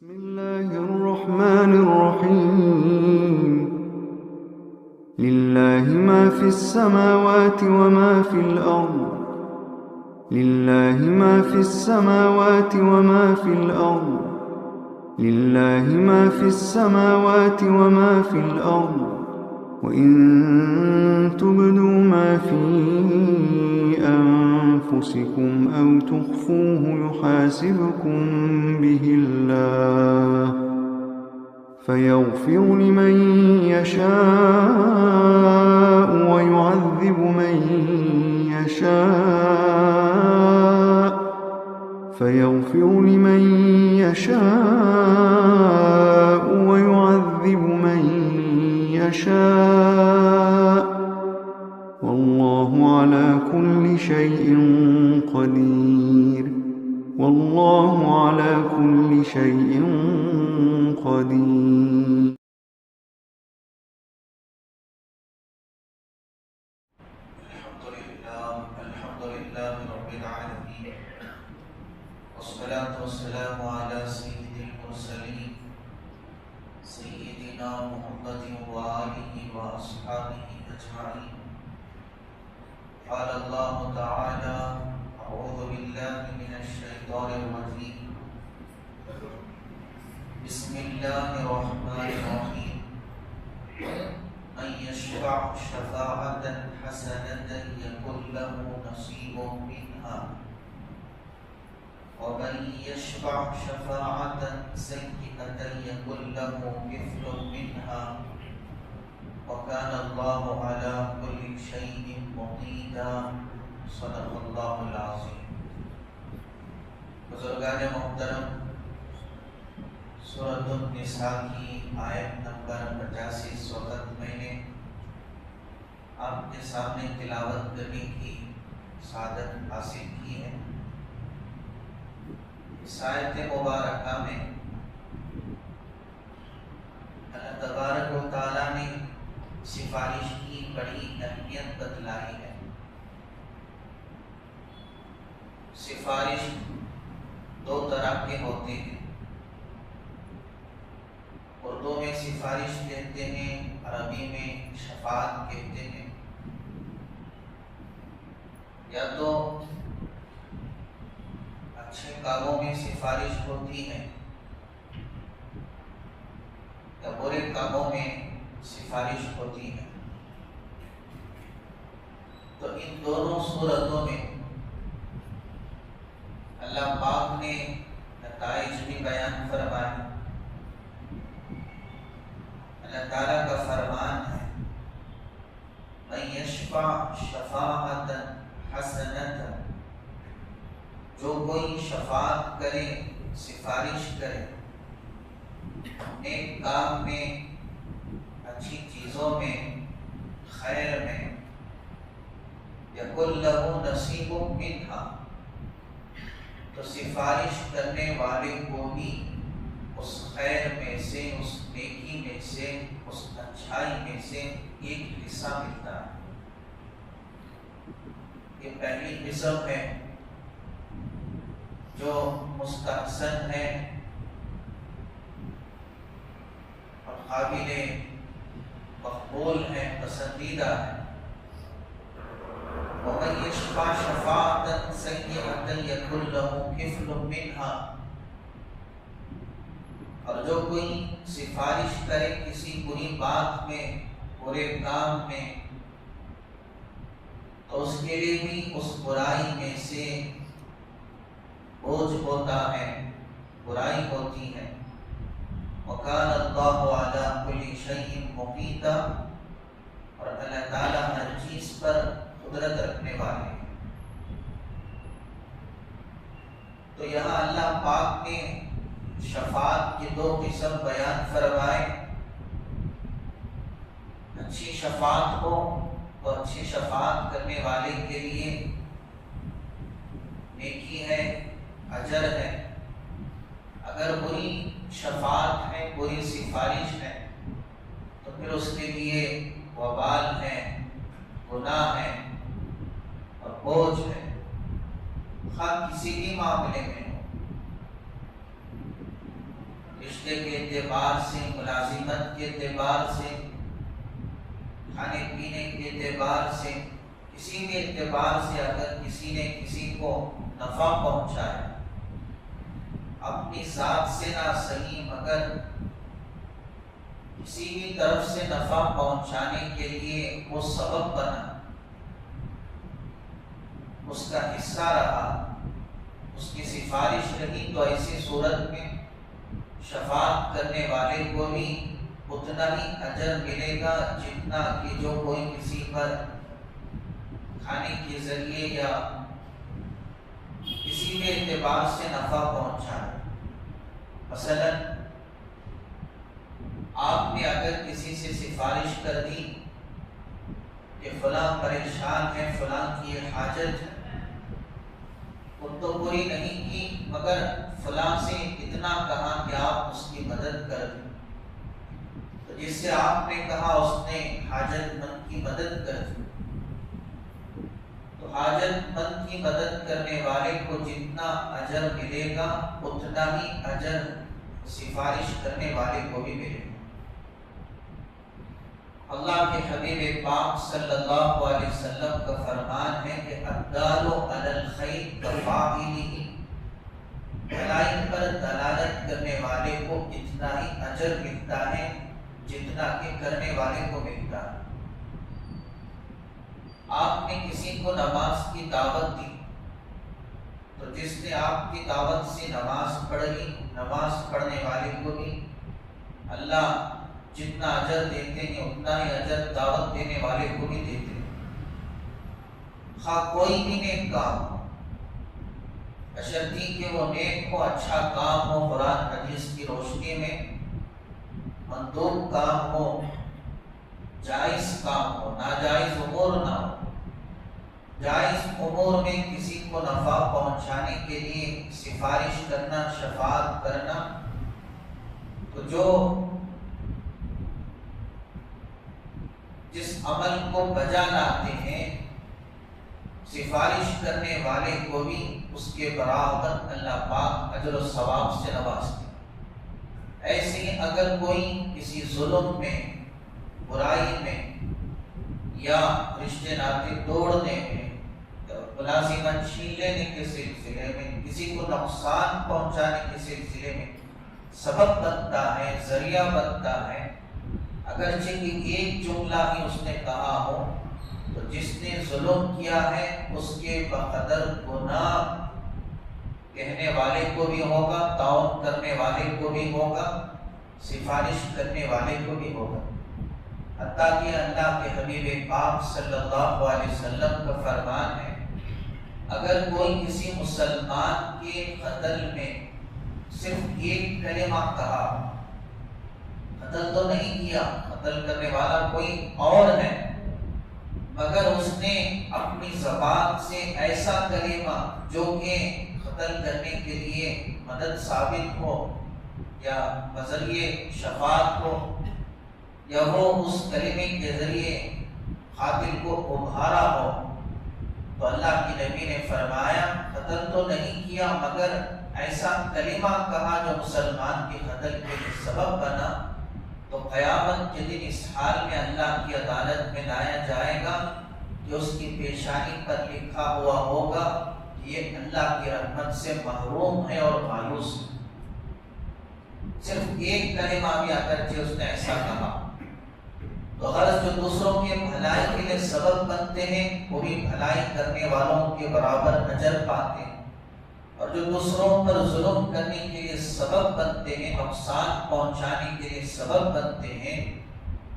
بسم الله الرحمن الرحيم لله ما في السماوات وما في الأرض لله ما في السماوات وما في الأرض لله ما في السماوات وما في الأرض وإن تبدوا ما في أنفسكم أو تخفوه يحاسبكم به الله فيغفر لمن يشاء ويعذب من يشاء فيغفر لمن يشاء ويعذب من يشاء والله على كل شيء قدير والله على كل شيء قدير. الحمد لله رب العالمين والصلاة والسلام على سيد المرسلين سيدنا محمد وآله وأصحابه أجمعين. قال الله تعالى: أعوذ بالله من الشيطان الرجيم. بسم الله الرحمن الرحيم. من يشفع شفاعة حسنة يكن له نصيب منها ومن يشفع شفاعة سيئة يكن له كفل منها وكان الله على كل شيء مقيتا. صدق اللہ العظیم. بزرگان محترم، سورۃ النساء کی آیت نمبر 85 اس وقت میں نے آپ کے سامنے تلاوت کرنے کی سعادت حاصل کی ہے. اس آیت مبارکہ میں اللہ تبارک و تعالیٰ نے سفارش کی بڑی اہمیت بتلائی ہے. سفارش دو طرح کے ہوتے ہیں. اردو میں سفارش کہتے ہیں، عربی میں شفاعت کہتے ہیں. یا تو اچھے کاموں میں سفارش ہوتی ہے یا برے کاموں میں سفارش ہوتی ہے. تو ان دونوں صورتوں میں اللہ پاک نے نتائج بھی بیان فرمائے. اللہ تعالیٰ کا فرمان ہے: من یشفع شفاعۃ حسنۃ، جو کوئی شفاعت کرے، سفارش کرے، نیک کام میں، اچھی چیزوں میں، خیر میں، یکن لہ نصیب منہا، تو سفارش کرنے والے کو بھی اس خیر میں سے، اس نیکی میں سے، اس اچھائی میں سے ایک حصہ ملتا ہے. یہ پہلی قسم ہے جو مستحسن ہے اور قابل مقبول ہے، پسندیدہ ہے. وَمَن يَشْفَعْ شَفَاعَةً سَيِّئَةً يَكُن لَّهُ كِفْلٌ مِّنْهَا، اور جو کوئی سفارش کرے کسی بری بات میں، برے کام میں، تو اس کے لیے بھی اس برائی میں سے بوجھ ہوتا ہے، برائی ہوتی ہے. وَكَانَ اللَّهُ عَلَى كُلِّ شَيْءٍ مُقِيتًا، اور اللہ تعالیٰ ہر چیز پر قدرت رکھنے والے ہیں. تو یہاں اللہ پاک نے شفاعت کی دو قسم بیان فرمائے. اچھی شفاعت ہو تو اچھی شفاعت کرنے والے کے لیے نیکی ہے، اجر ہے. اگر بری شفاعت ہے، بری سفارش ہے، تو پھر اس کے لیے وبال ہے، گناہ ہے اور بوجھ ہے. خواہ کسی بھی معاملے میں ہو. رشتے کے اعتبار سے، ملازمت کے اعتبار سے، کھانے پینے کے اعتبار سے، کسی بھی اعتبار سے اگر کسی نے کسی کو نفع پہنچایا، اپنی ذات سے نہ صحیح مگر کسی بھی طرف سے نفع پہنچانے کے لیے وہ سبب بنا، اس کا حصہ رہا، اس کی سفارش رہی، تو ایسی صورت میں شفاعت کرنے والے کو بھی اتنا ہی اجر ملے گا جتنا کہ جو کوئی کسی پر کھانے کے ذریعے یا کسی بھی اعتبار سے نفع پہنچائے۔ مثلا آپ نے اگر کسی سے سفارش کر دی کہ فلاں پریشان ہے، فلاں کی یہ حاجت ہے، خود تو پوری نہیں کی مگر فلاں سے اتنا کہا کہ آپ اس کی مدد کر دیں، تو جس سے آپ نے کہا اس نے حاجت مند کی مدد کر دی، تو حاجت مند کی مدد کرنے والے کو جتنا اجر ملے گا اتنا ہی اجر سفارش کرنے والے کو بھی ملے گا۔ اللہ کے حبیب پاک صلی اللہ علیہ وسلم کا فرمان ہے کہ الدال علی الخیر کفاعلہ، بھلائی پر دلالت کرنے والے کو اتنا ہی اجر ملتا ہے جتنا کہ کرنے والے کو ملتا ہے۔ آپ نے کسی کو نماز کی دعوت دی تو جس نے آپ کی دعوت سے نماز پڑھ لی، نماز پڑھنے والے کو بھی اللہ جتنا اجر دیتے ہیں اتنا ہی اجر دعوت دینے والے کو بھی دیتے ہیں۔ خواہ کوئی بھی نیک کام ہو، بشرطی کہ وہ نیک ہو، اچھا کام ہو، قرآن حدیث کی روشنی میں مندوب کام ہو، جائز کام ہو، ناجائز امور نہ ہو۔ جائز امور میں کسی کو نفع پہنچانے کے لیے سفارش کرنا، شفاعت کرنا، تو جو جس عمل کو بجا لاتے ہیں سفارش کرنے والے کو بھی اس کے برابر اللہ پاک اجر و ثواب سے نوازتے ہیں۔ ایسے ہی اگر کوئی کسی ظلم میں، برائی میں یا رشتے ناطے توڑنے میں، ملازمت چھین لینے کے سلسلے میں، کسی کو نقصان پہنچانے کے سلسلے میں سبب بنتا ہے، ذریعہ بنتا ہے، اگرچہ کہ ایک جملہ ہی اس نے کہا ہو، تو جس نے ظلم کیا ہے اس کے بقدر گناہ کہنے والے کو بھی ہوگا، تعاون کرنے والے کو بھی ہوگا، سفارش کرنے والے کو بھی ہوگا۔ حتیٰ کہ اللہ کے حبیب پاک صلی اللہ علیہ وسلم کا فرمان ہے، اگر کوئی کسی مسلمان کے قتل میں صرف ایک کلمہ کہا، قتل تو نہیں کیا، قتل کرنے والا کوئی اور ہے، مگر اس نے اپنی زبان سے ایسا کلمہ جو کہ قتل کرنے کے لیے مدد ثابت ہو یا بذریعہ شفاعت ہو، یا وہ اس کلمے کے ذریعے قاتل کو ابھارا ہو، تو اللہ کی نبی نے فرمایا قتل تو نہیں کیا مگر ایسا کلمہ کہا جو مسلمان کے قتل کے سبب بنا، تو قیامت کے دن اس حال میں اللہ کی عدالت میں لایا جائے گا کہ اس کی پیشانی پر لکھا ہوا ہوگا کہ یہ اللہ کی رحمت سے محروم ہے اور مایوس ہے۔ صرف ایک کلمہ بھی اگرچہ اس نے ایسا کہا، تو غرض جو دوسروں کے بھلائی کے لیے سبب بنتے ہیں وہ بھی بھلائی کرنے والوں کے برابر اجر پاتے ہیں، اور جو دوسروں پر ظلم کرنے کے لیے سبب بنتے ہیں، نقصان پہنچانے کے لیے سبب بنتے ہیں،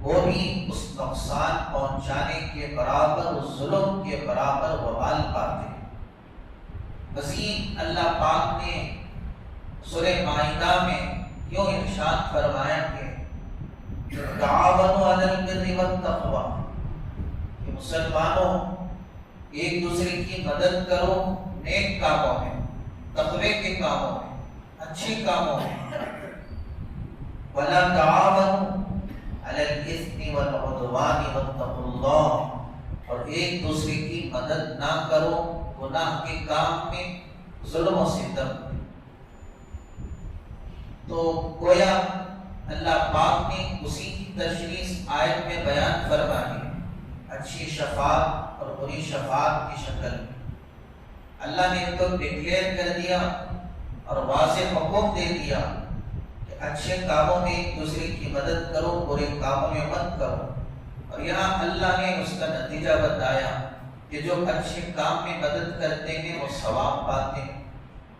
وہ بھی اس نقصان پہنچانے کے برابر، اس ظلم کے برابر وبال پاتے ہیں۔ مزید اللہ پاک نے سورہ مائدہ میں یوں ارشاد فرمایا کہ تعاونوا علی البر والتقوی، کہ مسلمانوں ایک دوسرے کی مدد کرو نیک کاموں میں، تقوی کے کاموں میں، اچھے کاموں میں، ولا تعاونوا علی الاثم والعدوان واتقوا اللہ، اور ایک دوسرے کی مدد نہ کرو گناہ کے کام میں، ظلم و ستم میں۔ تو گویا اللہ پاک نے اسی کی تشریح آیت میں بیان فرما دی، اچھی شفاعت اور بری شفاعت کی شکل میں اللہ نے تو ڈکلیئر کر دیا اور واضح حکم دے دیا کہ اچھے کاموں میں ایک دوسرے کی مدد کرو، برے کاموں میں مت کرو۔ اور یہاں اللہ نے اس کا نتیجہ بتایا کہ جو اچھے کام میں مدد کرتے ہیں وہ ثواب پاتے ہیں،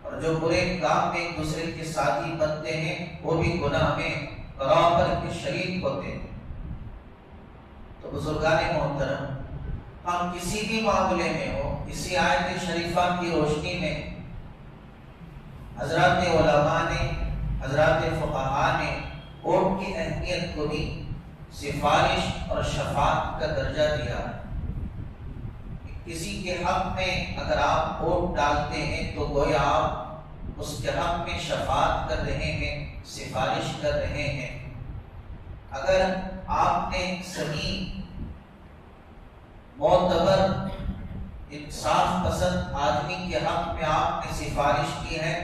اور جو برے کام میں ایک دوسرے کے ساتھی بنتے ہیں وہ بھی گناہ میں برابر کے شریک ہوتے ہیں۔ تو بزرگان محترم، ہم کسی بھی معاملے میں ہو، اسی آیت شریفہ کی روشنی میں حضرات علماء نے، حضرات فقہاء نے ووٹ کی اہمیت کو بھی سفارش اور شفاعت کا درجہ دیا۔ کسی کے حق میں اگر آپ ووٹ ڈالتے ہیں تو گویا آپ اس کے حق میں شفاعت کر رہے ہیں، سفارش کر رہے ہیں۔ اگر آپ نے صحیح معتبر انصاف پسند آدمی کے حق میں آپ نے سفارش کی ہے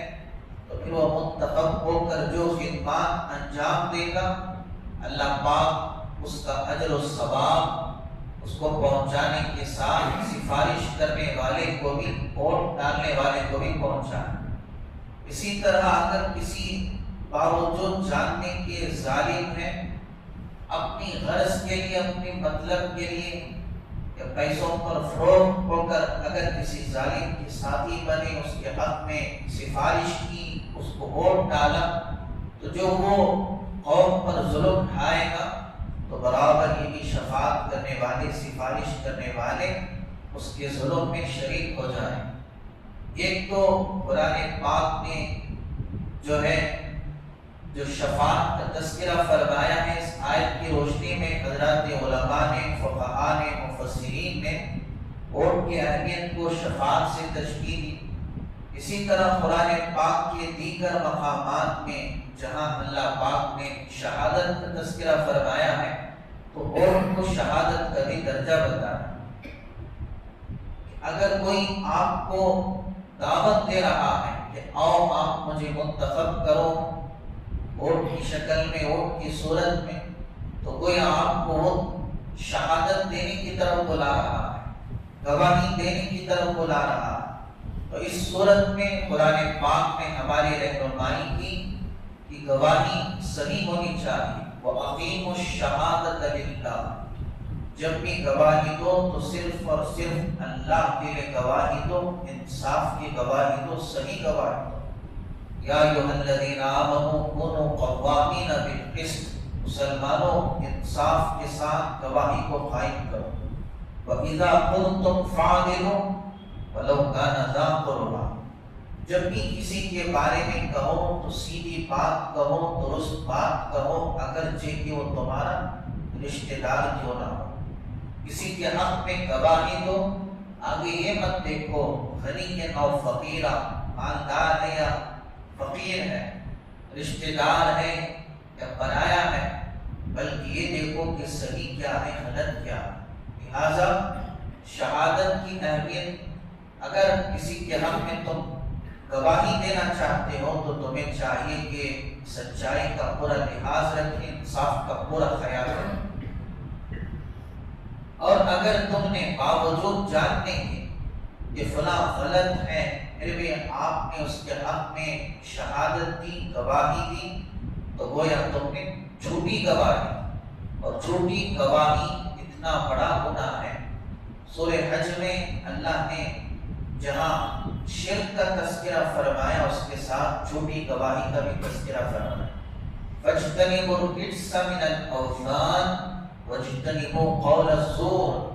تو پھر وہ منتخب ہو کر جو خدمات انجام دے گا، اللہ پاک اس کا اجر و ثواب اس کو پہنچانے کے ساتھ سفارش کرنے والے کو بھی، ووٹ ڈالنے والے کو بھی پہنچائے۔ اسی طرح اگر کسی باوجود جاننے کے ظالم ہے، اپنی غرض کے لیے، اپنی مطلب کے لیے یا پیسوں پر فروغ ہو کر اگر کسی ظالم کے ساتھی بنے، اس کے حق میں سفارش کی، اس کو ووٹ ڈالا، تو جو وہ قوم پر ظلم ڈھائے گا تو برابر ہی بھی شفاعت کرنے والے، سفارش کرنے والے اس کے ظلم میں شریک ہو جائیں۔ ایک تو قرآن پاک نے جو ہے جو شفاعت کا تذکرہ فرمایا ہے اس آیت کی روشنی میں، حضرات علماء نے، فقہاء نے، مفسرین نے ووٹ کی اہمیت کو شفاعت سے تشبیہ دی۔ اسی طرح قرآن پاک کے دیگر مقامات میں جہاں اللہ پاک نے شہادت کا تذکرہ فرمایا ہے تو ووٹ کو شہادت کا بھی درجہ بتایا۔ اگر کوئی آپ کو دعوت دے رہا ہے کہ آؤ آپ مجھے منتخب کرو ووٹ کی شکل میں، ووٹ کی صورت میں، تو گویا آپ کو شہادت دینے کی طرف بلا رہا ہے، گواہی دینے کی طرف بلا رہا ہے۔ تو اس صورت میں قرآن پاک نے ہماری رہنمائی کی کہ گواہی صحیح ہونی چاہیے۔ وَأَقِيمُوا الشَّهَادَةَ لِلَّهِ، جب بھی گواہی دو تو صرف اور صرف اللہ کے لیے گواہی دو، انصاف کی گواہی دو، صحیح گواہی دو۔ یا ایھا الذین آمنوا کونوا قوامین بالقسط، مسلمانوں انصاف کے ساتھ گواہی کو قائم کرو۔ وَإِذَا قُلْتُمْ فَاعْدِلُوا وَلَوْ كَانَ ذَا قُرْبَىٰ، جب بھی کسی کے بارے میں کہو تو سیدھی بات کہو، درست بات کہو، اگرچہ کہ وہ تمہارا رشتہ دار کیوں نہ ہو۔ کسی کے حق میں گواہی دو، آگے یہ مت دیکھو غنی ہے او فقیرہ، مالدار ہے یا فقیر ہے، رشتہ دار ہے یا پرایا ہے، بلکہ یہ دیکھو کہ صحیح کیا ہے، غلط کیا ہے۔ لہذا شہادت کی اہمیت، اگر کسی کے حق میں تم گواہی دینا چاہتے ہو تو تمہیں چاہیے کہ سچائی کا پورا لحاظ رکھیں، انصاف کا پورا خیال رکھیں۔ اور اگر تم نے باوجود جاننے کے کہ فلاں غلط ہے پھر بھی آپ نے اس کے حق میں شہادت دی، گواہی دی، تو گویا تم نے جھوٹی گواہی، اور جھوٹی گواہی اتنا بڑا گناہ ہے۔ سورہ حج میں اللہ نے جہاں شرک کا تذکرہ فرمایا اس کے ساتھ جھوٹی گواہی کا بھی تذکرہ فرمایا۔ فاجتنبوا الرجس من الاوثان واجتنبوا قول الزور،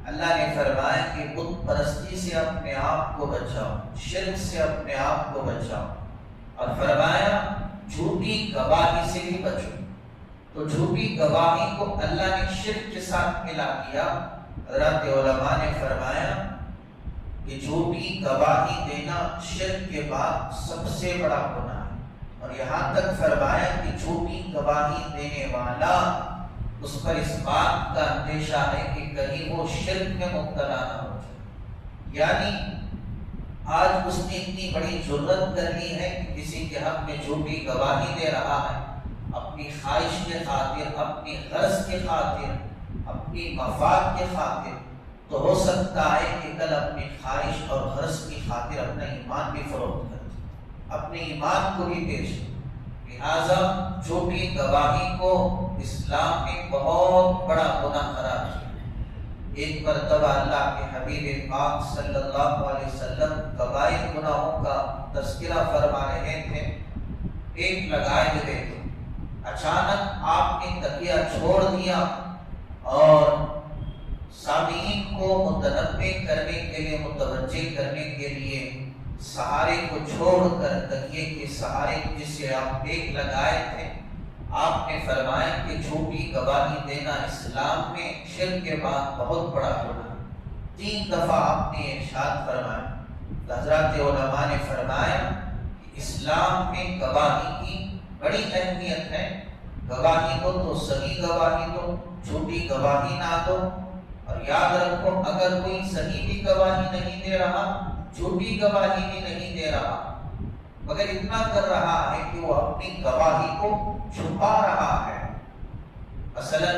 اللہ نے فرمایا کہ بت پرستی سے اپنے آپ کو بچاؤ، شرک سے اپنے آپ کو بچاؤ، اور فرمایا جھوٹی گواہی سے بھی بچو۔ تو جھوٹی گواہی کو اللہ نے شرک کے ساتھ ملا دیا۔ حضرات علماء نے فرمایا کہ جھوٹی گواہی دینا شرک کے بعد سب سے بڑا گناہ ہے، اور یہاں تک فرمایا کہ جھوٹی گواہی دینے والا اس پر اس بات کا اندیشہ ہے کہ کہیں وہ شرک میں مبتلا نہ ہو جائے۔ یعنی آج اس نے اتنی بڑی جرأت کر لی ہے کہ کسی کے حق میں جھوٹی گواہی دے رہا ہے، اپنی خواہش کے خاطر، اپنی غرض کے خاطر، اپنی مفاد کے خاطر، تو ہو سکتا ہے کہ کل اپنی خواہش اور غرض کی خاطر اپنا ایمان بھی فروخت کر دے، اپنے ایمان کو بھی بیچ دے۔ لہٰذا جھوٹی گواہی کو اسلام میں بہت بڑا گناہ قرار کیا۔ ایک مرتبہ اللہ کے حبیب پاک صلی اللہ علیہ وسلم کبائر گناہوں کا تذکرہ فرما رہے تھے، ایک لگائے ہوئے تھے، اچانک آپ نے تکیہ چھوڑ دیا اور سامعین کو متنبہ کرنے کے لیے، متوجہ کرنے کے لیے سہارے کو چھوڑ کر تکیے کے سہارے جسے آپ ایک لگائے تھے، آپ نے فرمایا کہ جھوٹی گواہی دینا اسلام میں شرک کے بعد بہت بڑا گناہ۔ 3 دفعہ آپ نے ارشاد فرمایا۔ حضرات علماء نے فرمایا کہ اسلام میں گواہی کی بڑی اہمیت ہے۔ گواہی کو تو صحیح گواہی دو، جھوٹی گواہی نہ دو، اور یاد رکھو اگر کوئی صحیح بھی گواہی نہیں دے رہا، جھوٹی گواہی بھی نہیں دے رہا، مگر اتنا کر رہا ہے کہ وہ اپنی گواہی کو چھپا رہا ہے۔ مثلا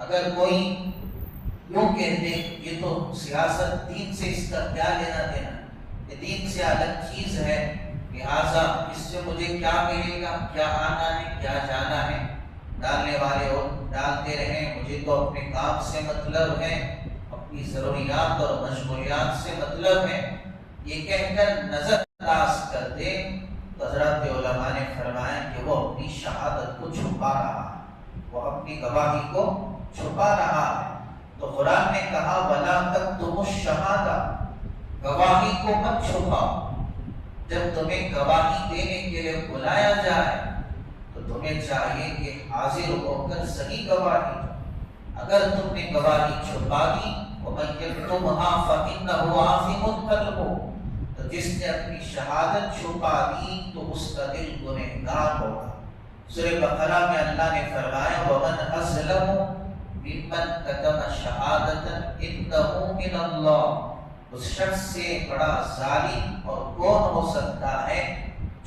اگر کوئی یوں کہہ دے یہ تو سیاست، دین سے اس کا کیا لینا دینا، یہ دین سے الگ چیز ہے، لہٰذا اس سے مجھے کیا ملے گا، کیا آنا ہے، کیا جانا ہے، ڈالنے والے ہو ڈالتے رہیں، مجھے تو اپنے کام سے مطلب ہے، اپنی ضروریات اور مشغولیات سے مطلب ہے، یہ کہہ کر نظر انداز کر دے تو حضرات علماء نے فرمایا کہ وہ اپنی شہادت کو چھپا رہا ہے، وہ اپنی گواہی کو چھپا رہا ہے۔ تو قرآن نے کہا وَلَا تَكْتُمُوا الشَّهَادَةَ، گواہی کو مت چھپاؤ۔ جب تمہیں گواہی دینے کے لیے بلایا جائے تو تمہیں چاہیے کہ حاضر ہو کر صحیح گواہی دو۔ اگر تم نے گواہی چھپا دی وَمَن يَكْتُمْهَا فَإِنَّهُ آثِمٌ قَلْبُهُ، تو جس نے اپنی شہادت چھپا دی تو اس کا دل گنہگار ہوگا۔ سورہ بقرہ میں اللہ نے فرمایا وَمَنْ أَظْلَمُ مِمَّنْ كَتَمَ شَهَادَةً عِندَهُ مِنَ اللَّهِ، اس شخص سے بڑا ظالم اور کون ہو سکتا ہے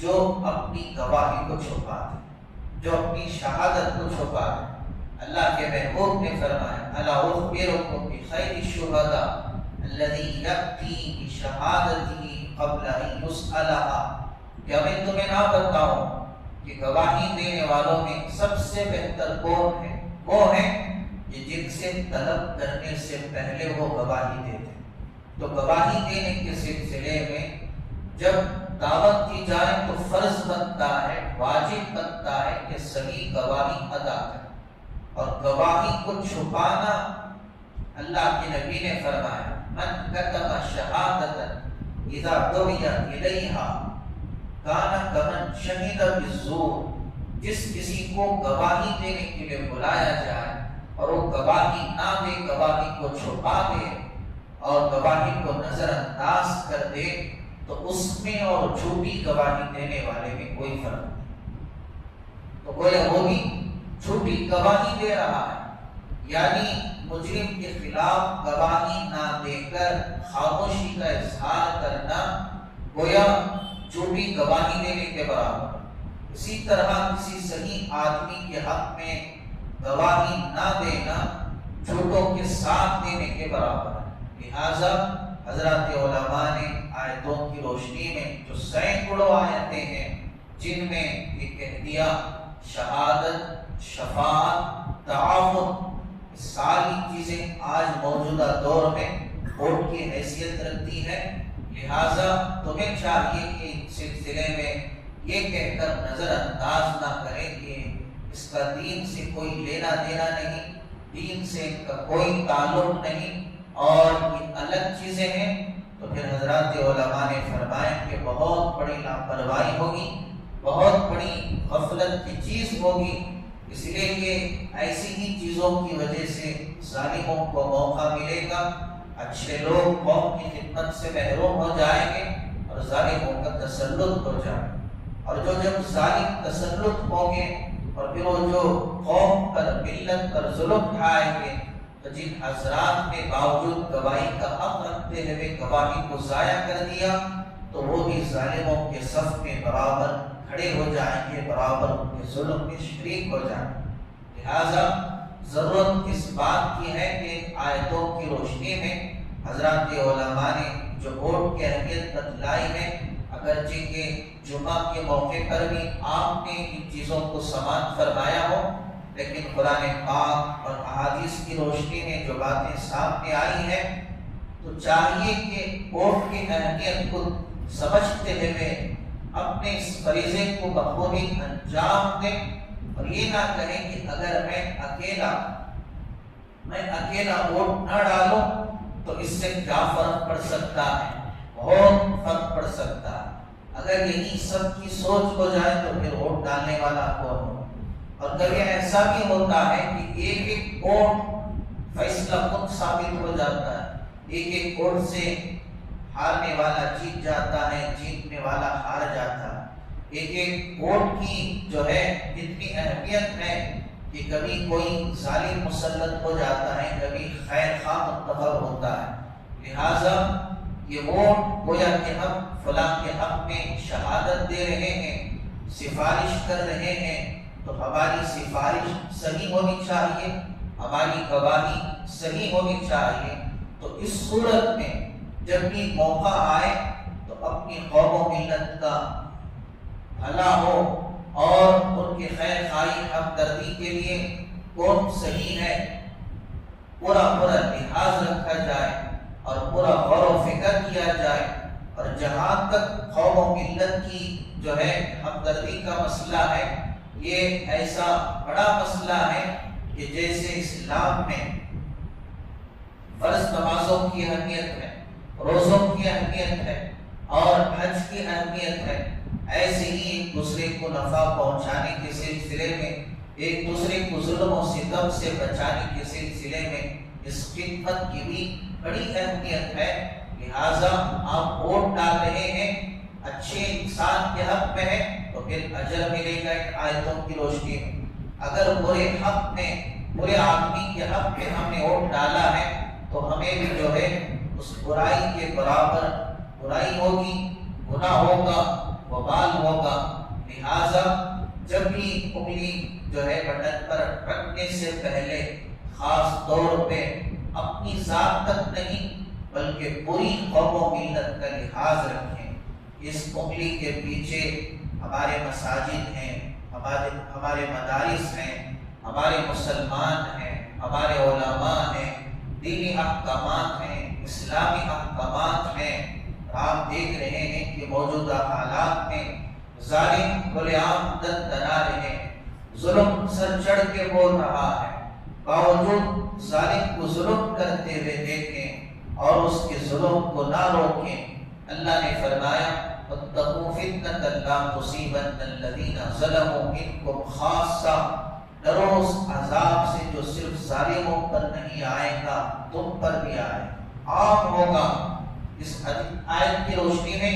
جو اپنی گواہی کو چھپا دے، جو اپنی شہادت کو چھپا دے۔ اللہ کے محبوب نے فرمایا الا اخبرکم بخیر الشہداء الذی یأتی بشہادتہ قبل ان یسألها، کیا میں تمہیں نہ بتاؤں کہ گواہی دینے والوں میں سب سے بہتر کون ہے؟ وہ ہیں کہ جن سے طلب کرنے سے پہلے وہ گواہی دیتے۔ تو گواہی دینے کے سلسلے میں جب دعوت دی جائے تو فرض بنتا ہے، واجب بنتا ہے کہ صحیح گواہی ادا کرے، اور گواہی کو چھپانا اللہ کے نبی نے فرمایا من کتم شہادۃ اذا دعی الیہا کان کمن شہد بالزور، جس کسی کو گواہی دینے کے لیے بلایا جائے اور وہ گواہی نہ دے، گواہی کو چھپا دے اور گواہی کو نظر انداز کر دے، تو اس میں اور جھوٹی گواہی دینے والے میں کوئی فرق نہیں۔ تو گویا وہ بھی جھوٹی گواہی دے رہا ہے، یعنی مجرم کے خلاف گواہی نہ دے کر خاموشی کا اظہار کرنا گویا جھوٹی گواہی دینے کے برابر۔ اسی طرح کسی صحیح آدمی کے حق میں گواہی نہ دینا جھوٹوں کے ساتھ دینے کے برابر ہے۔ لہذا حضرات علماء نے آیتوں کی روشنی میں جو سینکڑوں آیتیں ہیں جن میں یہ کہہ دیا شہادت، شفاعت، تعاون، ساری چیزیں آج موجودہ دور میں ووٹ کی حیثیت رکھتی ہے، لہذا تمہیں چاہیے کہ اس سلسلے میں یہ کہہ کر نظر انداز نہ کریں کہ اس کا دین سے کوئی لینا دینا نہیں، دین سے ان کا کوئی تعلق نہیں اور یہ الگ چیزیں ہیں، تو پھر حضرات علماء نے فرمایا کہ بہت بڑی لاپرواہی ہوگی، بہت بڑی غفلت کی چیز ہوگی۔ اس لیے کہ ایسی ہی چیزوں کی وجہ سے ظالموں کو موقع ملے گا، اچھے لوگ قوم کی خدمت سے محروم ہو جائیں گے اور ظالموں کا تسلط ہو جائے گا، اور جب ظالم تسلط ہوں گے اور پھر وہ جو قوم پر، ملت پر ظلم ڈھائیں گے تو جن حضرات نے باوجود گواہی کا حق رکھتے ہوئے گواہی کو ضائع کر دیا تو وہ بھی ظالموں کے صف میں برابر کھڑے ہو جائیں گے، برابر ان کے ظلم میں شریک ہو جائیں گے۔ لہٰذا ضرورت اس بات کی ہے کہ آیتوں کی روشنی میں حضرات علماء نے جو ووٹ کی اہمیت بتلائی ہے، اگرچہ کہ جمعہ کے موقع پر بھی آپ نے ان چیزوں کو سماعت فرمایا ہو، لیکن قرآن پاک اور احادیث کی روشنی میں جو باتیں سامنے آئی ہیں تو چاہیے کہ ووٹ کی اہمیت کو سمجھتے ہوئے اپنے اس فریضے کو بخوبی انجام دیں، اور یہ نہ کہیں کہ اگر میں اکیلا ووٹ نہ ڈالوں تو اس سے کیا فرق پڑ سکتا ہے، بہت فرق پڑ سکتا ہے۔ اگر یہی سب کی سوچ ہو جائے تو پھر ووٹ ڈالنے والا کون ہو؟ اور کبھی ایسا بھی ہوتا ہے کہ ایک ووٹ فیصلہ خود ثابت ہو جاتا ہے، ایک ووٹ سے ہارنے والا جیت جاتا ہے، جیتنے والا ہار جاتا ہے۔ ایک ووٹ کی جو ہے اتنی اہمیت ہے کہ کبھی کوئی ظالم مسلط ہو جاتا ہے، کبھی خیر خواہ منتخب ہوتا ہے۔ لہٰذا یہ ووٹ گویا کہ ہم فلاں کے حق میں شہادت دے رہے ہیں، سفارش کر رہے ہیں، تو ہماری سفارش صحیح ہونی چاہیے، ہماری گواہی صحیح ہونی چاہیے۔ تو اس صورت میں جب بھی موقع آئے تو اپنی قوم و ملت کا بھلا ہو اور ان کے خیر خواہی ہمدردی کے لیے کون صحیح ہے پورا لحاظ رکھا جائے اور پورا غور و فکر کیا جائے۔ اور جہاں تک قوم و ملت کی جو ہے ہمدردی کا مسئلہ ہے، یہ ایسا بڑا مسئلہ ہے کہ جیسے اسلام میں فرض نمازوں کی اہمیت ہے، روزوں کی اہمیت ہے اور حج کی اہمیت ہے، ایسے ہی ایک دوسرے کو نفع پہنچانے کے سلسلے میں، ایک دوسرے کو ظلم و ستم سے بچانے کے سلسلے میں اس خدمت کی بھی بڑی اہمیت ہے۔ لہٰذا آپ ووٹ ڈال رہے ہیں، اچھے انسان کے حق میں ہے تو پھر اجر ملے گا ان آیتوں کی روشنی میں۔ اگر برے حق میں، برے آدمی کے حق میں ہم نے ووٹ ڈالا ہے تو ہمیں بھی جو ہے اس برائی کے برابر برائی ہوگی، گناہ ہوگا، وبال ہوگا۔ لہٰذا جب بھی انگلی جو ہے بٹن پر رکھنے سے پہلے خاص طور پہ اپنی ذات تک نہیں بلکہ پوری قوم و ملت کا لحاظ رکھیں۔ اس انگلی کے پیچھے ہمارے مساجد ہیں، ہمارے مدارس ہیں، ہمارے مسلمان ہیں، ہمارے علماء ہیں، دینی احکامات ہیں، اسلامی احکامات ہیں۔ آپ دیکھ رہے ہیں کہ موجودہ حالات میں ظالم کھلے عام دند دنا رہے، ظلم سر چڑھ کے بول رہا ہے، باوجود ظالم کو ظلم کرتے ہوئے دیکھیں اور اس کے ظلم کو نہ روکیں۔ اللہ نے فرمایا وَاتَّقُوا فِتْنَةً لَا تُصِيبَنَّ الَّذِينَ ظَلَمُوا مِنْكُمْ خَاصَّةً، ڈرو اس عذاب سے جو صرف ظالموں پر نہیں آئے گا، تم پر بھی آئے، عام ہوگا۔ اس آیت کی روشنی میں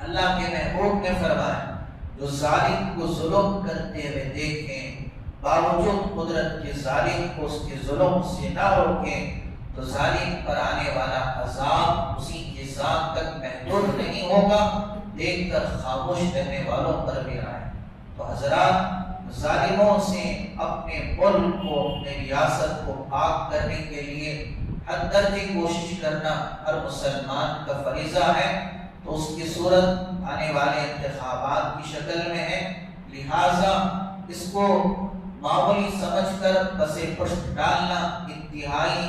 اللہ کے محبوب نے فرمایا جو ظالم کو ظلم کرتے ہوئے دیکھیں، باوجود قدرت کے ظالم کو اس کے ظلم سے نہ روکیں تو ظالم پر آنے والا عذاب اسی کی ذات تک محدود نہیں ہوگا، دیکھ کر خاموش رہنے والوں پر بھی آئے۔ تو حضرات، ظالموں سے اپنے ملک کو، اپنے ریاست کو پاک کرنے کے لیے حد درجے کوشش کرنا ہر مسلمان کا فریضہ ہے۔ تو اس کی صورت آنے والے انتخابات کی شکل میں ہے، لہٰذا اس کو معمولی سمجھ کر پسے پشت ڈالنا انتہائی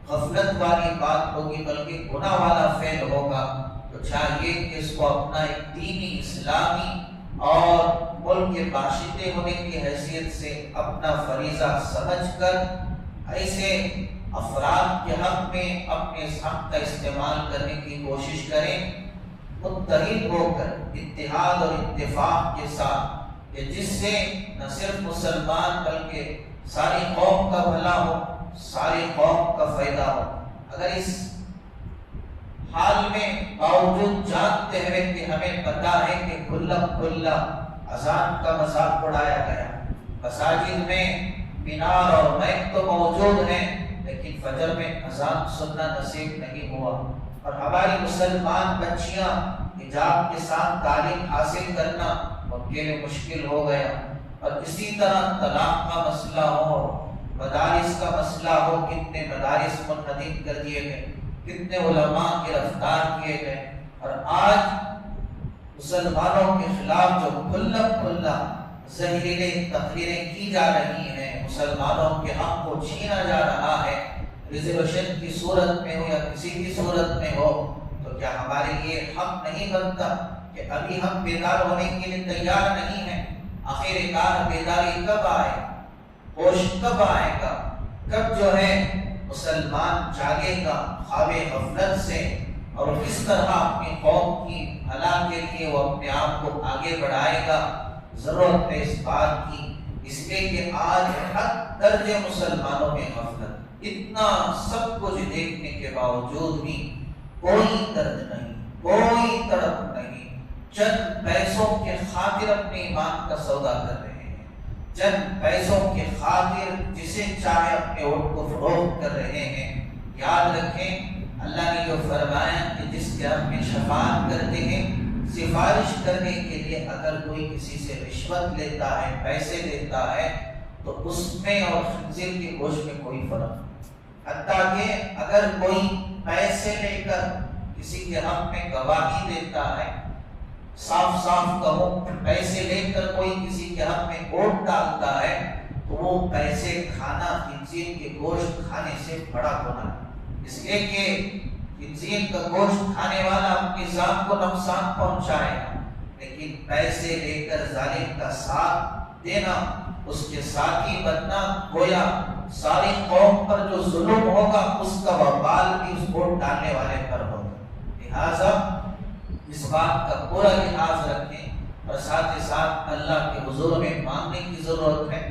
غفلت والی بات ہوگی، بلکہ گناہ والا فعل ہوگا۔ تو چاہیے کہ اس کو اپنا ایک دینی، اسلامی اور ملک کے باشندے ہونے کی حیثیت سے اپنا فریضہ سمجھ کر ایسے افراد کے حق میں اپنے اس حق کا استعمال کرنے کی کوشش کریں، متحد ہو کر، اتحاد اور اتفاق کے ساتھ، کہ جس سے نہ صرف مسلمان بلکہ ساری قوم کا بھلا ہو، ساری قوم کا فائدہ ہو۔ اگر اس حال میں باوجود جانتے ہوئے کہ ہمیں پتہ ہے کہ کھلا اذان کا مذاق اڑایا گیا، مساجد میں مینار اور مائک تو موجود ہیں لیکن فجر میں اذان سننا نصیب نہیں ہوا، اور ہماری مسلمان بچیاں حجاب کے ساتھ تعلیم حاصل کرنا ان کے لیے مشکل ہو گیا۔ اور اسی طرح طلاق کا مسئلہ ہو، مدارس کا مسئلہ ہو، کتنے مدارس منہدم کر دیے گئے، کتنے علماء گرفتار کیے گئے، اور آج مسلمانوں کے خلاف جو کھلا زہریلے تقریریں کی جا رہی ہیں، مسلمانوں کے حق کو چھینا جا رہا ہے، ریزرویشن کی صورت میں ہو یا کسی بھی صورت میں ہو، تو کیا ہمارے لیے حق نہیں بنتا کہ ابھی ہم بیدار ہونے کے لیے تیار نہیں ہیں؟ آخر کار بیداری کب آئے، ہوش کب آئے گا، کب جو ہے مسلمان جاگے گا خواب غفلت سے، اور کس طرح اپنی قوم کی بھلا کے لیے وہ اپنے آپ کو آگے بڑھائے گا؟ ضرورت ہے اس بات کی، اس لیے کہ آج حد درجے مسلمانوں میں غفلت، اتنا سب کچھ دیکھنے کے باوجود بھی کوئی درد نہیں، کوئی تڑپ نہیں، چند پیسوں کے خاطر اپنے ایمان کا سودا کر رہے ہیں، چند پیسوں کے خاطر جسے چاہے اپنے ووٹ کو فروخت کر رہے ہیں۔ یاد رکھیں اللہ نے جو فرمایا کہ جس کے حق میں شفاعت کرتے ہیں، سفارش کرنے کے لیے اگر کوئی کسی سے رشوت لیتا ہے، پیسے لیتا ہے، تو اس میں اور خنزیر کے گوشت میں کوئی فرق نہیں۔ حتیٰ کہ اگر کوئی پیسے لے کر کسی کے حق میں گواہی دیتا ہے، صاف کہوں، پیسے لے کر کوئی کسی کے حق میں ووٹ ڈالتا ہے، تو وہ پیسے کھانا خنزیر کے گوشت کھانے سے بڑا گناہ ہے، اس لیے کہ خنزیر کا گوشت کھانے والا اپنی ذات کو نقصان پہنچائے گا، لیکن پیسے لے کر ظالم کا ساتھ دینا، اس کے ساتھی بننا، گویا ساری قوم پر جو ظلم ہوگا اس کا وبال بھی اس ووٹ ڈالنے والے پر ہوگا۔ لہٰذا اس بات کا پورا لحاظ رکھیں، اور ساتھ ہی ساتھ اللہ کے حضور میں مانگنے کی ضرورت ہے،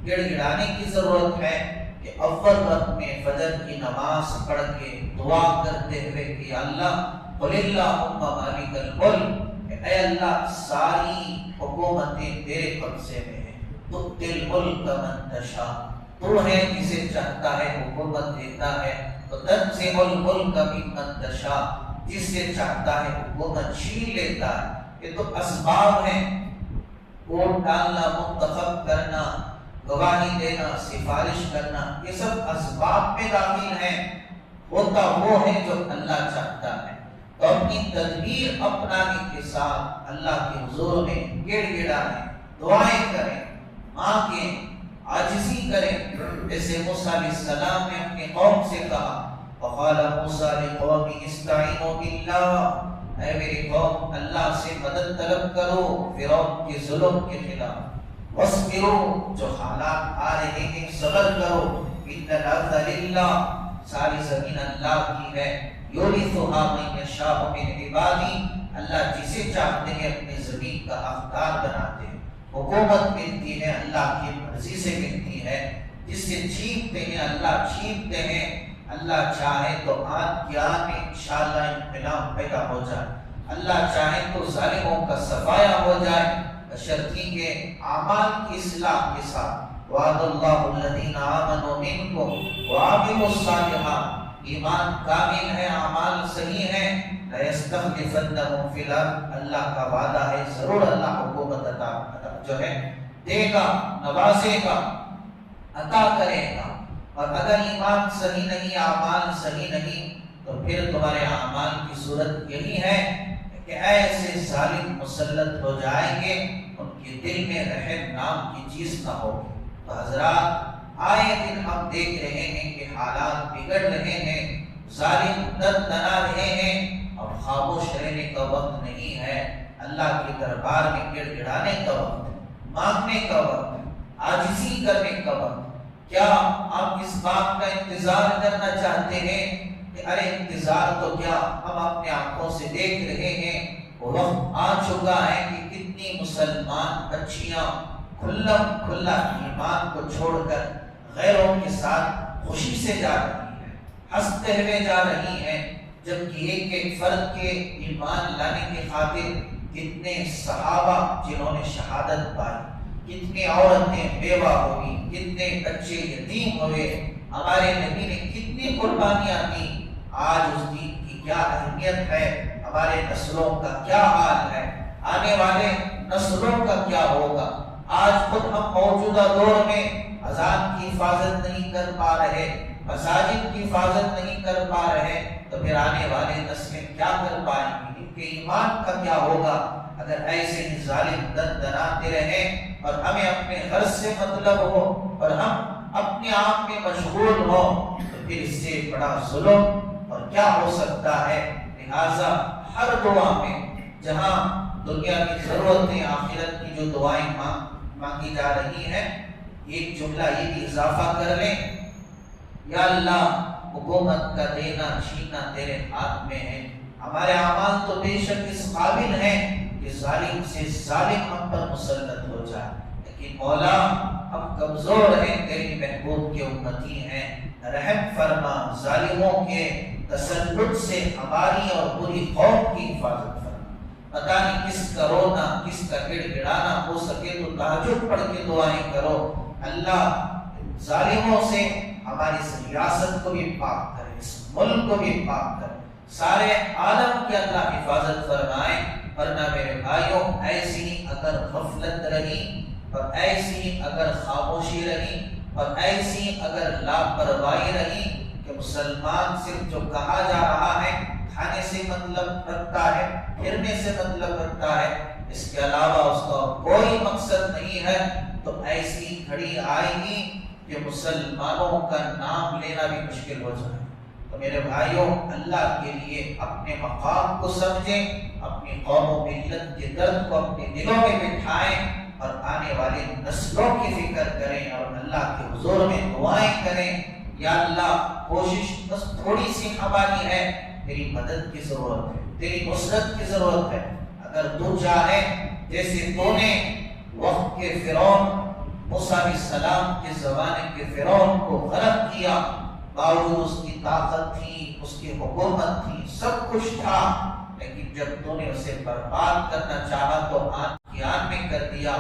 گڑ گڑانے کی ضرورت ہے کہ اول وقت میں فجر کی نماز پڑھ کے دعا کرتے ہوئے کہ اللہ قل اللہم مالک الملک، اے اللہ ساری حکومتیں تیرے قبضے میں ہیں، تؤتی الملک من تشاء، تو ہے جسے چاہتا ہے حکومت دیتا ہے، وتنزع الملک ممن تشاء، جس سے چاہتا ہے حکومت چھین لیتا ہے۔ یہ تو اسباب ہیں، ووٹ ڈالنا، منتخب کرنا، گواہی دینا، سفارش کرنا، یہ سب اسباب میں داخل ہیں، ہوتا وہ ہے جو اللہ چاہتا ہے۔ تو اپنی تدبیر اپنانے کے ساتھ اللہ کے حضور میں گڑ گڑائیں، دعائیں کریں، مانگیں، عاجزی کریں، جیسے موسیٰ علیہ السلام نے اپنی قوم سے کہا، وقال موسیٰ لقومه استعینوا باللہ، اے میری قوم اللہ سے مدد طلب کرو فرعون کے ظلم کے خلاف، وَاصْبِرُوا، جو حالات آ رہے ہیں صبر کرو، إِنَّ الْأَرْضَ لِلَّهِ، ساری زمین اللہ کی ہے، يُورِثُهَا مَن يَشَاءُ مِنْ عِبَادِهِ، اللہ جسے چاہتے ہیں اپنی زمین کا حقدار بناتے ہیں، حکومت ملتی ہے اللہ کی مرضی سے ملتی ہے، جس سے چھینتے ہیں اللہ چھینتے ہیں، اللہ چاہے تو آج کی آن میں انشاءاللہ انقلاب پیدا ہو جائے، اللہ چاہے تو ظالموں کا صفایا ہو جائے، بشرطی کے اعمال کی اصلاح کے ساتھ۔ وعد اللہ الذین آمنوا منکم وعملوا الصالحات، ایمان کامل ہے، اعمال صحیح ہیں، لَيَسْتَخْلِفَنَّهُمْ فِي الْأَرْضِ، اللہ کا وعدہ ہے ضرور اللہ حکومت عطا جو ہے دے گا، نوازے گا، عطا کرے گا۔ اور اگر ایمان صحیح نہیں، اعمال صحیح نہیں، تو پھر تمہارے اعمال کی صورت یہی ہے کہ ایسے ظالم مسلط ہو جائیں گے ان کے دل میں رحم نام کی چیز نہ ہوگی۔ تو حضرات آئے دن ہم دیکھ رہے ہیں کہ حالات بگڑ رہے ہیں، ظالم دنا رہے ہیں، اور خاموش رہنے کا وقت نہیں ہے، اللہ کے دربار میں گڑ گڑانے کا وقت ہے، مانگنے کا وقت ہے، عاجزی کرنے کا وقت ہے۔ کیا آپ اس بات کا انتظار کرنا چاہتے ہیں کہ ارے انتظار تو کیا، ہم اپنے آنکھوں سے دیکھ رہے ہیں، وہ وقت آ چکا ہے کہ کتنی مسلمان بچیاں کھلا ایمان کو چھوڑ کر غیروں کے ساتھ خوشی سے جا رہی ہیں، ہنستے ہوئے جا رہی ہیں، جبکہ ایک ایک فرد کے ایمان لانے کی خاطر کتنے صحابہ جنہوں نے شہادت پائی، کتنی عورتیں بیوہ ہوئی، کتنے بچے یتیم ہوئے، ہمارے نبی نے کتنی قربانیاں دی، آج اس دین کی کیا اہمیت ہے، ہمارے نسلوں کا کیا حال ہے، آنے والے نسلوں کا کیا ہوگا۔ آج خود ہم موجودہ دور میں اذان کی حفاظت نہیں کر پا رہے، مساجد کی حفاظت نہیں کر پا رہے، تو پھر آنے والے نسلیں کیا کر پائیں گی؟ ان کے ایمان کا کیا ہوگا اگر ایسے ہی ظالم دن دناتے رہیں اور ہمیں اپنے غرض سے مطلب ہو اور ہم اپنے آپ میں مشغول ہو، تو پھر اس سے بڑا ظلم اور کیا ہو سکتا ہے۔ لہٰذا ہر دعا میں جہاں دنیا کی ضرورتیں، آخرت کی جو دعائیں مانگی جا رہی ہیں، ایک جملہ یہ بھی اضافہ کر لیں، یا اللہ حکومت کا دینا چھیننا تیرے ہاتھ میں ہے، ہمارے اعمال تو بے شک اس قابل ہیں کہ ظالم سے ظالم ہم پر مسلط ہو جائے، لیکن مولا ہم کمزور ہیں، تیری محبوب کے امتی ہیں، رحم فرما، ظالموں کے تسلط سے ہماری اور پوری قوم کی حفاظت فرما۔ پتہ نہیں کس کا رونا، کس کا گڑ گڑانا، ہو سکے تو تہجد پڑھ کے دعائیں کرو، اللہ ظالموں سے ہماری اس ریاست کو بھی پاک کرے، اس ملک کو بھی پاک کرے، سارے عالم کی اللہ حفاظت فرمائے۔ ورنہ میرے بھائیوں، ایسی ہی اگر غفلت رہی اور ایسی ہی اگر خاموشی رہی اور ایسی ہی اگر لاپرواہی رہی کہ مسلمان صرف جو کہا جا رہا ہے کھانے سے مطلب رکھتا ہے، پھرنے سے مطلب رکھتا ہے، اس کے علاوہ اس کا کوئی مقصد نہیں ہے، تو ایسی گھڑی آئے گی کہ مسلمانوں کا نام لینا بھی مشکل ہو جائے۔ تو میرے بھائیوں، اللہ کے لیے اپنے مقام کو سمجھیں، اپنی قوم و ملت کے درد کو اپنے دلوں میں بٹھائیں اور آنے والی نسلوں کی فکر کریں اور اللہ کے حضور میں دعائیں کریں، یا اللہ کوشش بس تھوڑی سی ہماری ہے، تیری مدد کی ضرورت ہے، تیری نصرت کی ضرورت ہے، اگر تو چاہے جیسے تو نے وقت کے فرعون موسیٰ علیہ السلام کے زمانے کے فرعون کو غرق کیا، باوجود اس کی طاقت تھی، اس کی حکومت تھی، سب کچھ تھا، لیکن جب تو نے اسے برباد کرنا چاہا تو آن کی آن میں کر دیا۔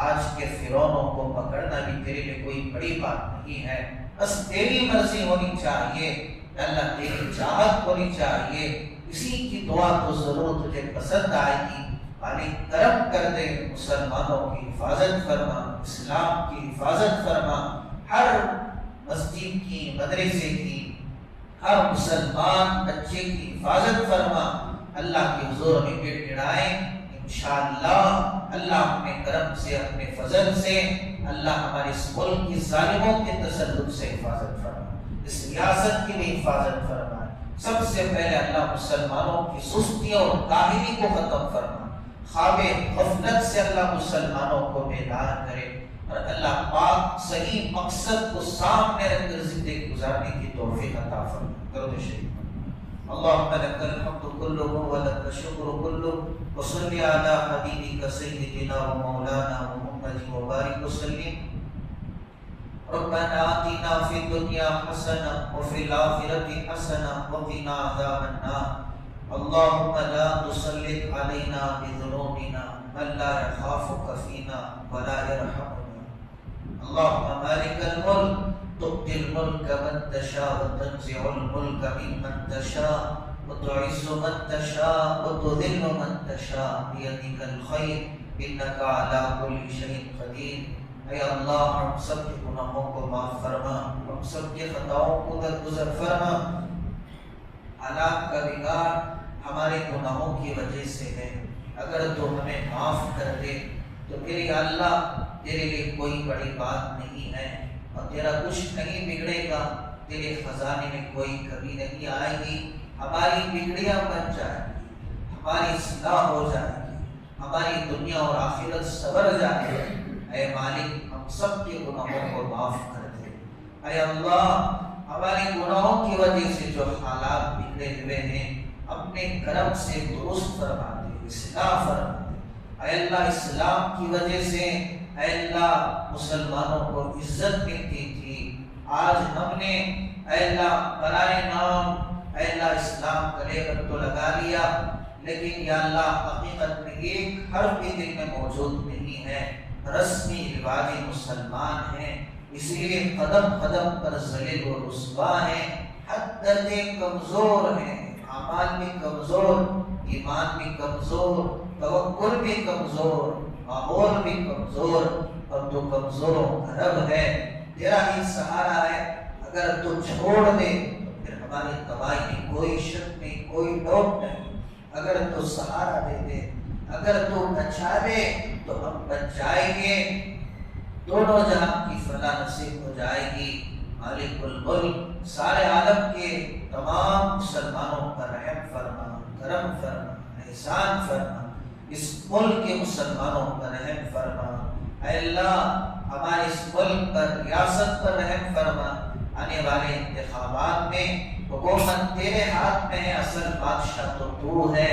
آج کے فرعونوں کو پکڑنا بھی تیرے لیے کوئی بڑی بات نہیں ہے، بس تیری مرضی ہونی چاہیے، اللہ تیری چاہت ہونی چاہیے، اسی کی دعا تو ضرور تجھے پسند آئے گی۔ مالک کرم کر دے، مسلمانوں کی حفاظت فرما، اسلام کی حفاظت فرما، ہر مسجد کی، مدرسے کی، ہر مسلمان بچے کی حفاظت فرما، اللہ کے حضور میں گڑ گڑائیں انشاءاللہ۔ اللہ اپنے کرم سے، اپنے فضل سے، اللہ ہمارے اس ملک کی ظالموں کے تسلط سے حفاظت فرما، اس ریاست کی بھی حفاظت فرما۔ سب سے پہلے اللہ مسلمانوں کی سستی اور کاہلی کو ختم فرما، خواب غفلت سے اللہ مسلمانوں کو بیدار کرے، اور اللہ پاک صحیح مقصد کو سامنے رکھ کر زندگی گزارنے کی توفیق عطا فرمائے۔ درود شریف۔ اللهم لك الحمد كله ولك الشكر كله وصل على حبيبك سيدنا ومولانا محمد وبارك وسلم۔ ربنا آتنا في الدنيا حسنة وفي الآخرة حسنة وقنا عذاب النار۔ اللهم لا تسلط علينا بذنوبنا من لا يخافك فينا ولا يرحمنا۔ اللهم مالك الملك تؤتي الملك من تشاء وتنزع الملك ممن تشاء وتعز من تشاء وتذل من تشاء بيدك الخير انك على كل شيء قدير۔ اے اللہ ہم سب کے گناہوں کو معاف فرما، ہم سب کے خطاؤں کو درگزر فرما۔ حالات کا بگاڑ ہمارے گناہوں کی وجہ سے ہے، اگر تو ہمیں معاف کر دے تو پھر یا اللہ تیرے لیے کوئی بڑی بات نہیں ہے، اور تیرا کچھ نہیں بگڑے گا، تیرے خزانے میں کوئی کمی نہیں آئے گی، ہماری بگڑیاں بن جائیں گی، ہماری اصلاح ہو جائے گی، ہماری دنیا اور آخرت سنور جائے گی۔ اے مالک ہم سب کے گناہوں کو معاف کر دے، اے اللہ ہمارے گناہوں کی وجہ سے جو حالات بگڑے ہوئے ہیں اپنے کرم سے درست فرما دے، اصلاح فرما دے۔ اے اللہ اسلام کی وجہ سے اے اللہ مسلمانوں کو عزت ملتی تھی، آج ہم نے اے اللہ برائے نام اے اللہ اسلام کا لیبل تو لگا لیا، لیکن یا اللہ حقیقت میں ایک حرف بھی دل میں موجود نہیں ہے۔ رسمی رواجی مسلمان ہیں، اس لیے قدم قدم پر ذلیل و رسوا ہیں، حد درجے کمزور ہیں، اعمال بھی کمزور، ایمان بھی کمزور، توکل بھی کمزور، ماحول بھی کمزور، اور تو کمزوروں کا رب ہے، تیرا ہی سہارا ہے، اگر تو چھوڑ دے تو پھر ہماری تباہی میں کوئی شک نہیں، کوئی ڈوٹ نہیں، اگر تو سہارا دے دے، اگر تو بچا دے تو ہم بچ جائیں گے، دونوں جہاں کی فلاح نصیب ہو جائے گی۔ مالک الملک سارے عالم کے تمام مسلمانوں پر رحم فرما، کرم فرما، احسان فرما، اس ملک کے مسلمانوں پر رحم فرما، اے اللہ ہمارے اس ملک پر، ریاست پر رحم فرما، آنے والے انتخابات میں حکومت تیرے ہاتھ میں ہے، اصل بادشاہ تو ہے،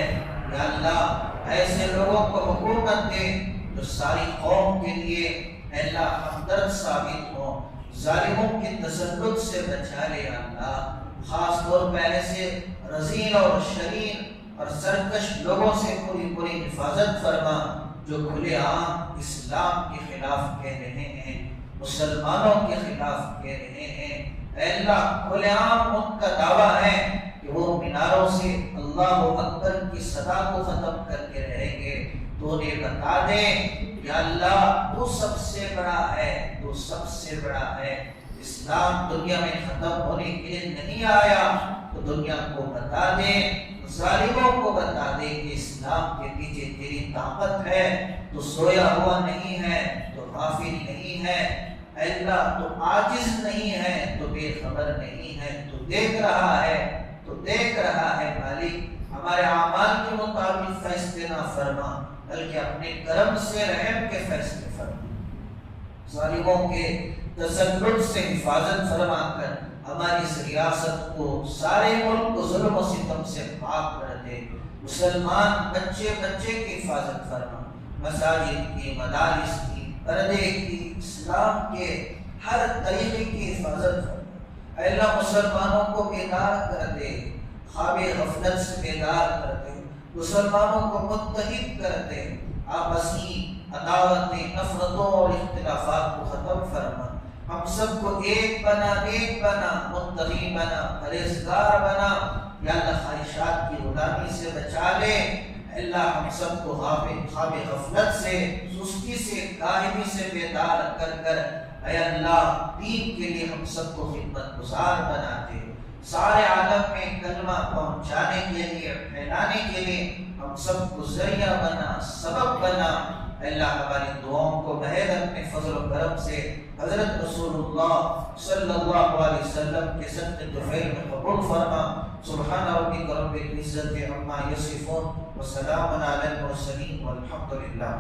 یا اللہ ایسے لوگوں کو حکومت دے جو ساری قوم کے لیے اے اللہ ہمدرد ثابت ہو، ظالموں کے تسلط سے بچا لے یا اللہ، خاص طور پہ ایسے رذیل اور شریر اور سرکش لوگوں سے پوری حفاظت فرما جو کھلے عام اسلام کے خلاف کہہ رہے ہیں، مسلمانوں کے خلاف کہہ رہے ہیں، اے اللہ کھلے عام ان کا دعویٰ ہے کہ وہ میناروں سے اللہ اکبر کی صدا کو ختم کر کے رہیں گے، تو نے بتا دے یا اللہ تو سب سے بڑا ہے، تو سب سے بڑا ہے، اسلام دنیا میں ختم ہونے کے لیے نہیں آیا، تو دنیا کو بتا دے، ظالموں کو بتا دے کہ اسلام کے پیچھے تیری طاقت ہے، تو سویا ہوا نہیں ہے، تو غافل نہیں ہے، اے اللہ تو عاجز نہیں ہے، تو بے خبر نہیں ہے، تو دیکھ رہا ہے، تو دیکھ رہا ہے مالک، ہمارے اعمال کے مطابق فیصلے نہ فرما بلکہ اپنے کرم سے رحم کے فیصلے فرما، ظالموں کے تسلط سے حفاظت فرما کر ہماری اس ریاست کو، سارے ملک کو ظلم و ستم سے پاک کر دے، مسلمان بچے بچے کی حفاظت فرما، مساجد کی، مدارس کی، پردے کی، اسلام کے ہر طریقے کی حفاظت فرما، اے اللہ مسلمانوں کو بیدار کر دے، خواب غفلت سے بیدار کر دے، مسلمانوں کو متحد کر دے، آپسی عداوتیں، نفرتوں اور اختلافات کو ختم فرما، ہم سب کو ایک بنا، ایک بنا، متقی بنا، پرہیزگار بنا، یا اللہ خواہشات کی غلامی سے بچا لے، اللہ ہم سب کو خواب غفلت سے، سستی سے، کاہلی سے بیدار کر کر اے اللہ دین کے لیے ہم سب کو خدمت گزار بنا دے، سارے عالم میں کلمہ پہنچانے کے لیے، پھیلانے کے لیے ہم سب کو ذریعہ بنا، سبب بنا، اللہ ہماری دعاؤں کو محض اپنے فضل و کرم سے حضرت رسول اللہ صلی اللہ علیہ وسلم کے صدقے طفیل میں قبول فرما، سبحان ربک رب العزت عما یصفون وسلام علی المرسلین والحمد للہ۔